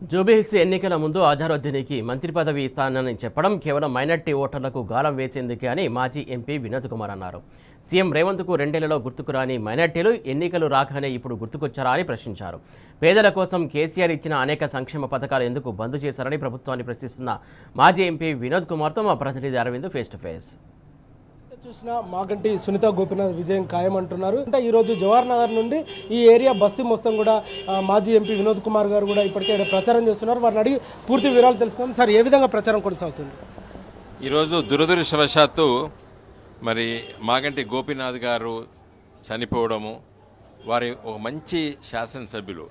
జూబ్లీహిల్స్ ఎన్నికల ముందు అజారుద్దీన్కి మంత్రి పదవి ఇస్తానని చెప్పడం కేవలం మైనార్టీ ఓటర్లకు గాలం వేసేందుకే అని మాజీ ఎంపీ వినోద్ కుమార్ అన్నారు. సీఎం రేవంత్కు రెండేళ్లలో గుర్తుకురాని మైనార్టీలు ఎన్నికలు రాగానే ఇప్పుడు గుర్తుకొచ్చారా అని ప్రశ్నించారు. పేదల కోసం కేసీఆర్ ఇచ్చిన అనేక సంక్షేమ పథకాలు ఎందుకు బంద్ చేశారని ప్రభుత్వాన్ని ప్రశ్నిస్తున్న మాజీ ఎంపీ వినోద్ కుమార్తో మా ప్రతినిధి అరవింద్ ఫేస్ టు ఫేస్. చూసిన మాగంటి సునీత గోపీనాథ్ విజయం ఖాయం అంటున్నారు. అంటే ఈరోజు జవహర్ నగర్ నుండి ఈ ఏరియా బస్తీ మొత్తం కూడా మాజీ ఎంపీ వినోద్ కుమార్ గారు కూడా ఇప్పటికే ప్రచారం చేస్తున్నారు. వారిని అడిగి పూర్తి వివరాలు తెలుసుకున్నాం. సార్, ఏ విధంగా ప్రచారం కొనసాగుతుంది? ఈరోజు దురదృష్టవశాత్తు మరి మాగంటి గోపీనాథ్ గారు చనిపోవడము, వారి ఒక మంచి శాసనసభ్యులు,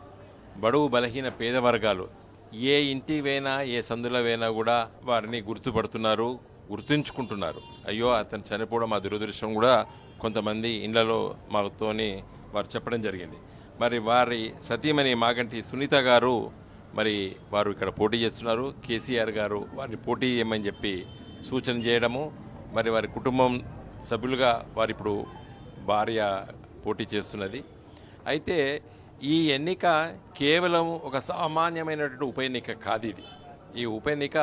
బడుగు బలహీన పేద వర్గాలు ఏ ఇంటి వేనా ఏ సందుల వేనా కూడా వారిని గుర్తుపడుతున్నారు, గుర్తుంచుకుంటున్నారు. అయ్యో అతను చనిపోవడం ఆ దురదృష్టం కూడా కొంతమంది ఇళ్లలో మాతోని వారు చెప్పడం జరిగింది. మరి వారి సతీమణి మాగంటి సునీత గారు మరి వారు ఇక్కడ పోటీ చేస్తున్నారు. కేసీఆర్ గారు వారిని పోటీ చేయమని చెప్పి సూచన చేయడము, మరి వారి కుటుంబం సభ్యులుగా వారు ఇప్పుడు భార్య పోటీ చేస్తున్నది. అయితే ఈ ఎన్నిక కేవలం ఒక సామాన్యమైనటువంటి ఉప ఎన్నిక కాదు. ఈ ఉప ఎన్నిక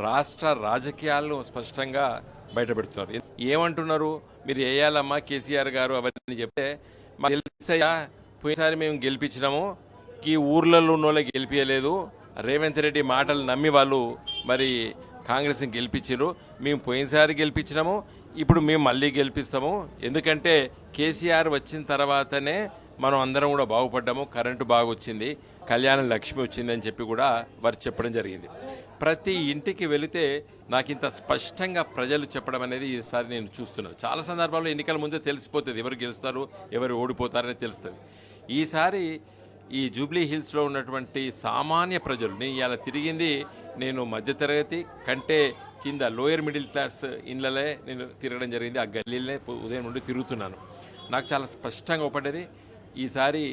రాష్ట్ర రాజకీయాలను స్పష్టంగా బయటపెడుతున్నారు. ఏమంటున్నారు? మీరు వేయాలమ్మా కేసీఆర్ గారు అవన్నీ చెప్తే మాకు తెలుసయ్యా, పోయినసారి మేము గెలిపించినాము, ఈ ఊర్లలో ఉన్న వాళ్ళకి గెలిపించలేదు, రేవంత్ రెడ్డి మాటలు నమ్మి వాళ్ళు మరి కాంగ్రెస్ని గెలిపించారు, మేము పోయినసారి గెలిపించినాము, ఇప్పుడు మేము మళ్ళీ గెలిపిస్తాము, ఎందుకంటే కేసీఆర్ వచ్చిన తర్వాతనే మనం అందరం కూడా బాగుపడ్డాము, కరెంటు బాగా వచ్చింది, కళ్యాణ లక్ష్మి వచ్చిందని చెప్పి కూడా వారు చెప్పడం జరిగింది. ప్రతి ఇంటికి వెళితే నాకు ఇంత స్పష్టంగా ప్రజలు చెప్పడం అనేది ఈసారి నేను చూస్తున్నాను. చాలా సందర్భాల్లో ఎన్నికల ముందే తెలిసిపోతుంది ఎవరు గెలుస్తారు ఎవరు ఓడిపోతారని తెలుస్తుంది. ఈసారి ఈ జూబ్లీ హిల్స్లో ఉన్నటువంటి సామాన్య ప్రజలు, నేను ఇలా తిరిగింది నేను మధ్యతరగతి కంటే కింద లోయర్ మిడిల్ క్లాస్ ఇళ్ళలే నేను తిరగడం జరిగింది. ఆ గల్లీలనే ఉదయం నుండి తిరుగుతున్నాను. నాకు చాలా స్పష్టంగా ఒకటది, ఈసారి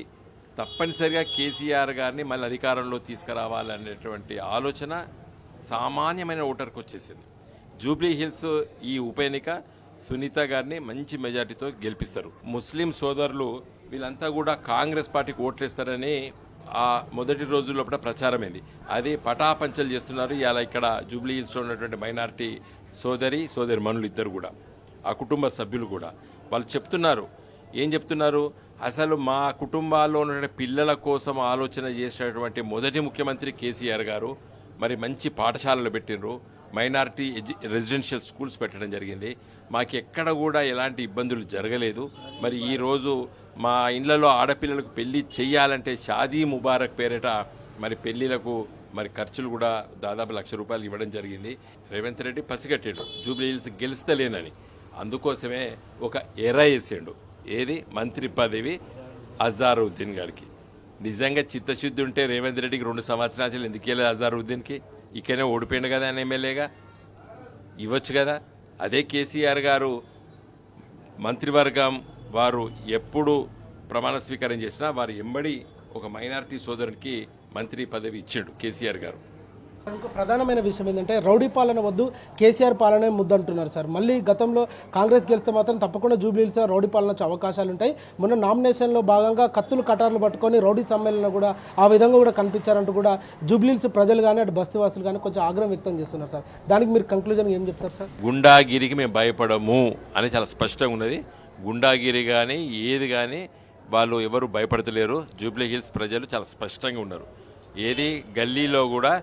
తప్పనిసరిగా కేసీఆర్ గారిని మళ్ళీ అధికారంలో తీసుకురావాలనేటువంటి ఆలోచన సామాన్యమైన ఓటర్కి వచ్చేసింది. జూబ్లీ హిల్స్ ఈ ఉప ఎన్నిక సునీత గారిని మంచి మెజార్టీతో గెలిపిస్తారు. ముస్లిం సోదరులు వీళ్ళంతా కూడా కాంగ్రెస్ పార్టీకి ఓట్లేస్తారని ఆ మొదటి రోజుల్లో కూడా ప్రచారమైంది. అది పటాపంచలు చేస్తున్నారు. ఇలా ఇక్కడ జూబ్లీ హిల్స్లో ఉన్నటువంటి మైనారిటీ సోదరి మనులు ఇద్దరు కూడా, ఆ కుటుంబ సభ్యులు కూడా వాళ్ళు చెప్తున్నారు. ఏం చెప్తున్నారు? అసలు మా కుటుంబాల్లో ఉన్న పిల్లల కోసం ఆలోచన చేసినటువంటి మొదటి ముఖ్యమంత్రి కేసీఆర్ గారు. మరి మంచి పాఠశాలలు పెట్టినరు, మైనారిటీ రెసిడెన్షియల్ స్కూల్స్ పెట్టడం జరిగింది, మాకు ఎక్కడ కూడా ఎలాంటి ఇబ్బందులు జరగలేదు. మరి ఈరోజు మా ఇళ్లలో ఆడపిల్లలకు పెళ్లి చేయాలంటే షాదీ ముబారక్ పేరిట మరి పెళ్లిలకు మరి ఖర్చులు కూడా దాదాపు ₹1,00,000 ఇవ్వడం జరిగింది. రేవంత్ రెడ్డి పసిగట్టాడు జూబ్లీ హిల్స్ గెలుస్తలేనని, అందుకోసమే ఒక ఎరా వేసాడు. ఏది? మంత్రి పదవి అజారుద్దీన్ గారికి. నిజంగా చిత్తశుద్ధి ఉంటే రేవంత్ రెడ్డికి 2 సంవత్సరాలు ఎందుకు వెళ్ళలేదు? అజారుద్దీన్కి ఇక్కడనే ఓడిపోయింది కదా ఆయన ఎమ్మెల్యేగా, ఇవ్వచ్చు కదా. అదే కేసీఆర్ గారు మంత్రివర్గం వారు ఎప్పుడు ప్రమాణ స్వీకారం చేసినా వారు ఎంబడి ఒక మైనారిటీ సోదరునికి మంత్రి పదవి ఇచ్చాడు కేసీఆర్ గారు. ఇంకో ప్రధానమైన విషయం ఏంటంటే రౌడీ పాలన వద్దు, కేసీఆర్ పాలనే ముద్దంటున్నారు సార్. మళ్ళీ గతంలో కాంగ్రెస్ గెలిస్తే మాత్రం తప్పకుండా జూబ్లీహిల్స్ రౌడీ పాలన వచ్చే అవకాశాలు ఉంటాయి. మొన్న నామినేషన్లో భాగంగా కత్తులు కటార్లు పట్టుకొని రౌడీ సమ్మేళన కూడా ఆ విధంగా కూడా కనిపించారంటూ కూడా జూబ్లీహిల్స్ ప్రజలు కానీ అటు బస్తీవాసులు కానీ కొంచెం ఆగ్రహం వ్యక్తం చేస్తున్నారు సార్. దానికి మీరు కంక్లూజన్ ఏం చెప్తారు సార్? గుండాగిరికి మేము భయపడము అని చాలా స్పష్టంగా ఉన్నది. గుండాగిరి కానీ ఏది కానీ వాళ్ళు ఎవరు భయపడతలేరు. జూబ్లీ హిల్స్ ప్రజలు చాలా స్పష్టంగా ఉన్నారు. ఏది గల్లీలో కూడా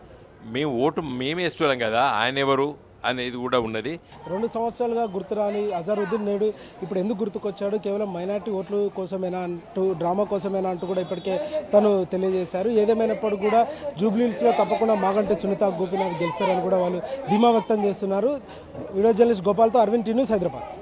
మేము ఓటు మేమే ఇష్టం కదా, ఆయన ఎవరు అనేది కూడా ఉన్నది. 2 సంవత్సరాలుగా గుర్తురాని అజారుద్దీన్ నేడు ఇప్పుడు ఎందుకు గుర్తుకొచ్చాడు? కేవలం మైనార్టీ ఓట్లు కోసమేనా అంటూ, డ్రామా కోసమేనా అంటూ కూడా ఇప్పటికే తను తెలియజేశారు. ఏదేమైనప్పుడు కూడా జూబ్లీహిల్స్లో తప్పకుండా మాగంటి సునీత గోపీనాథ్ గెలుస్తారని కూడా వాళ్ళు ధీమా వ్యక్తం చేస్తున్నారు. వీడియో జర్నలిస్ట్ గోపాల్తో అరవింద్ టీ న్యూస్, హైదరాబాద్.